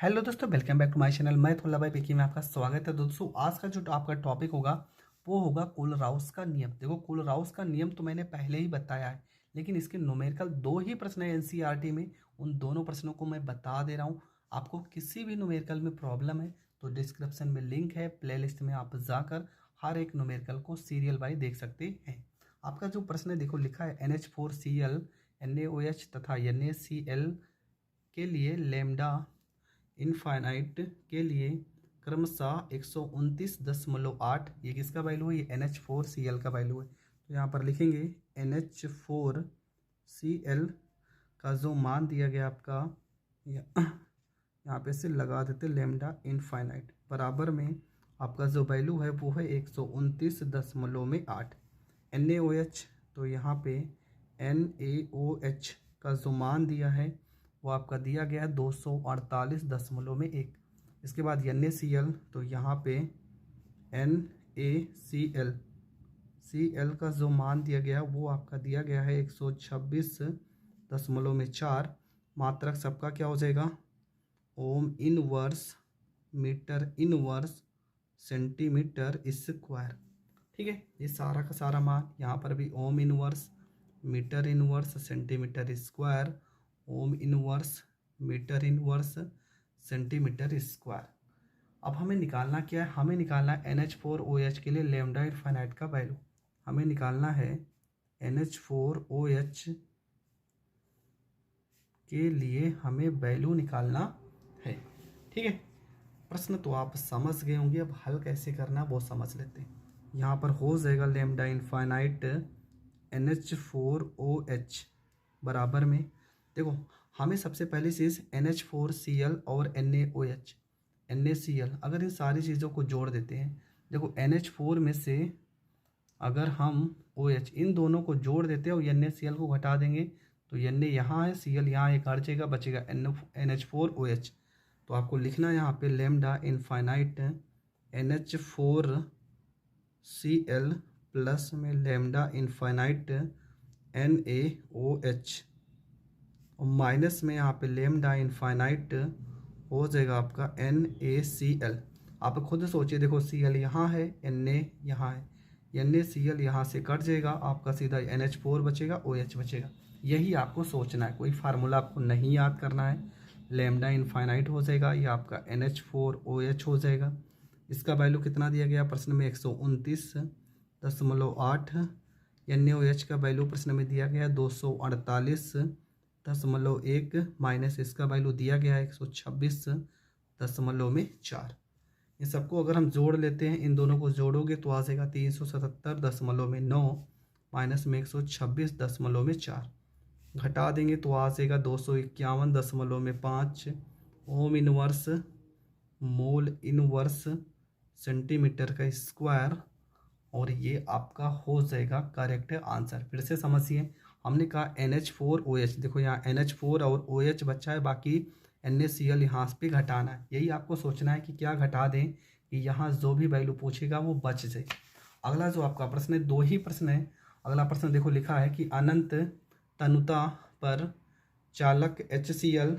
Hello दोस्तों, welcome back to my channel. मैं थोला भाई पिकी में आपका स्वागत है। दोस्तों आज का जो आपका टॉपिक होगा वो होगा कोलराउस का नियम। देखो, कोलराउस का नियम तो मैंने पहले ही बताया है, लेकिन इसके न्यूमेरिकल दो ही प्रश्न है एनसीईआरटी में। उन दोनों प्रश्नों को मैं बता दे रहा हूँ। आपको किसी भी न्यूमेरिकल में प्रॉब्लम है तो डिस्क्रिप्शन में लिंक है, प्लेलिस्ट में आप जाकर हर एक न्यूमेरिकल को सीरियल वाइज देख सकते हैं। आपका जो प्रश्न है, देखो लिखा है NH4Cl NaOH तथा NaCl के लिए लेमडा इनफाइनाइट के लिए क्रमशः 129.8, ये किसका वैल्यू है? ये NH4Cl का वैल्यू है। तो यहाँ पर लिखेंगे NH4Cl का जो मान दिया गया आपका, यहाँ पे से लगा देते लेमडा इनफाइनाइट बराबर में आपका जो वैल्यू है वो है 129.8। NaOH, तो यहाँ पे NaOH का जो मान दिया है वो आपका दिया गया है 248.1। इसके बाद NaCl, तो यहाँ पे NaCl का जो मान दिया गया वो आपका दिया गया है 126.4। मात्रक सबका क्या हो जाएगा? Ohm inverse metre inverse centimetre square. ठीक है, ये सारा का सारा मान यहाँ पर भी ohm inverse metre inverse centimetre square, ohm inverse metre inverse centimetre square. अब हमें निकालना क्या है? हमें निकालना है NH4OH के लिए लेमडा इनफाइनाइट का वैल्यू। हमें निकालना है NH4OH के लिए हमें वैल्यू निकालना है। ठीक है, प्रश्न तो आप समझ गए होंगे, अब हल कैसे करना वो समझ लेते हैं। यहाँ पर हो जाएगा लेमडा इनफाइनाइट NH4OH बराबर में, देखो हमें सबसे पहली चीज़ NH4Cl और NaCl, अगर इन सारी चीज़ों को जोड़ देते हैं, देखो NH4 में से अगर हम OH इन दोनों को जोड़ देते हैं और NaCl को घटा देंगे तो Na यहाँ है, Cl यहाँ एक हट जाएगा, बचेगा NH4OH। तो आपको लिखना है यहाँ पे लेमडा इनफाइनाइट NH4Cl प्लस में लेमडा इनफाइनाइट NaOH और माइनस में यहाँ पे लेमडा इनफाइनाइट हो जाएगा आपका NaCl। आप खुद सोचिए, देखो Cl यहाँ है, Na यहाँ है, NaCl यहाँ से कट जाएगा, आपका सीधा NH4 बचेगा, OH बचेगा। यही आपको सोचना है, कोई फार्मूला आपको नहीं याद करना है। लेमडा इनफाइनाइट हो जाएगा, ये आपका NH4OH हो जाएगा। इसका वैल्यू कितना दिया गया प्रश्न में? 129.8। NaOH का वैल्यू प्रश्न में दिया गया 248.1 माइनस इसका वैल्यू दिया गया है 126.4। इन सबको अगर हम जोड़ लेते हैं, इन दोनों को जोड़ोगे तो आ जाएगा 377.9 माइनस में 126.4, घटा देंगे तो आ जाएगा 251.5 ohm inverse mole inverse centimetre का स्क्वायर, और ये आपका हो जाएगा करेक्ट आंसर। फिर से समझिए, हमने कहा NH4OH, देखो यहाँ NH4 और OH बचा है, बाकी NaCl यहाँ पे घटाना है। यही आपको सोचना है कि क्या घटा दें कि यहाँ जो भी वैल्यू पूछेगा वो बच जाए। अगला जो आपका प्रश्न है, दो ही प्रश्न है। अगला प्रश्न देखो लिखा है कि अनंत तनुता पर चालक HCl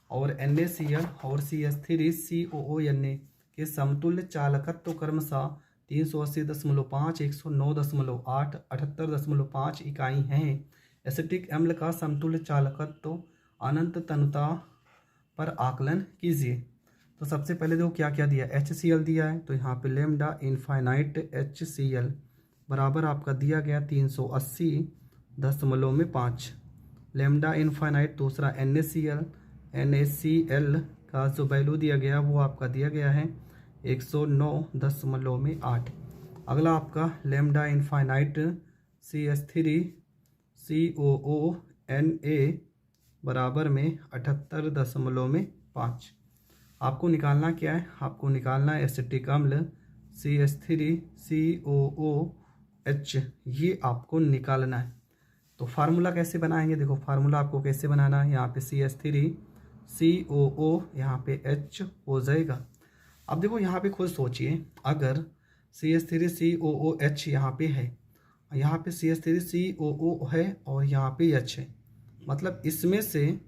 और NaCl और CH3COONa के समतुल्य चालकत्व क्रमशः 380.5, 109.8, 78.5 इकाई हैं। एसिटिक अम्ल का समतुल्य चालकत्व अनंत तनुता पर आकलन कीजिए। तो सबसे पहले देखो क्या क्या दिया, HCl दिया है, तो यहाँ पे लेमडा इनफाइनाइट HCl बराबर आपका दिया गया 380.5। लेमडा इनफाइनाइट दूसरा NaCl का जो वैल्यू दिया गया वो आपका दिया गया है 109.8। अगला आपका लेमडा इनफाइनाइट CH3COONa बराबर में 78.5। आपको निकालना क्या है? आपको निकालना है एसिटिक अम्ल CH3COOH, ये आपको निकालना है। तो फार्मूला कैसे बनाएंगे? देखो फार्मूला आपको कैसे बनाना है, यहाँ पे CH3COO यहाँ पे H हो जाएगा। अब देखो यहाँ पे खुद सोचिए, अगर CH3COOH यहाँ पे है, यहाँ पे CH3COO है और यहाँ पे H है, मतलब इसमें से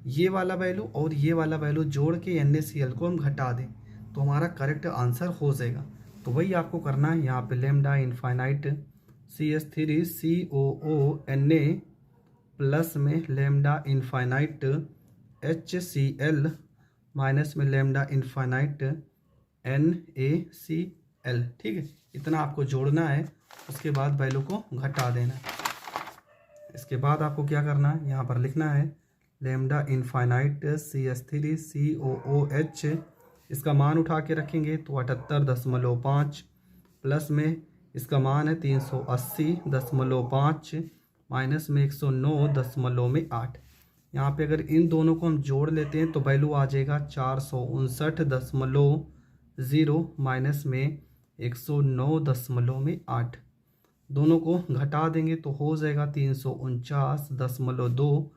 ये वाला वैल्यू और ये वाला वैल्यू जोड़ के NaCl को हम घटा दें तो हमारा करेक्ट आंसर हो जाएगा। तो वही आपको करना है। यहाँ पे lambda infinite CH3COO Na plus में लैम्डा इनफाइनाइट HCl माइनस में लैम्डा इनफाइनाइट NaCl। ठीक है, इतना आपको जोड़ना है, उसके बाद वैल्यू को घटा देना है। इसके बाद आपको क्या करना है, यहाँ पर लिखना है लैम्डा इनफाइनाइट CH3COOH, इसका मान उठा के रखेंगे तो 78.5 प्लस में इसका मान है 380.5 माइनस में 109.8। यहाँ पे अगर इन दोनों को हम जोड़ लेते हैं तो वैल्यू आ जाएगा 459.0 माइनस में 109.8। दोनों को घटा देंगे तो हो जाएगा 349.2।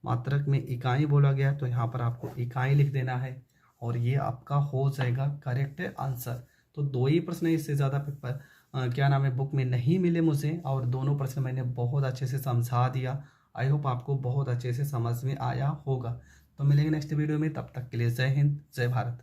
मात्रक में इकाई बोला गया तो यहाँ पर आपको इकाई लिख देना है और ये आपका हो जाएगा करेक्ट आंसर। तो 2 ही प्रश्न, इससे ज़्यादा पेपर क्या नाम है बुक में नहीं मिले मुझे, और दोनों प्रश्न मैंने बहुत अच्छे से समझा दिया। आई होप आपको बहुत अच्छे से समझ में आया होगा। तो मिलेंगे नेक्स्ट वीडियो में, तब तक के लिए जय हिंद जय भारत।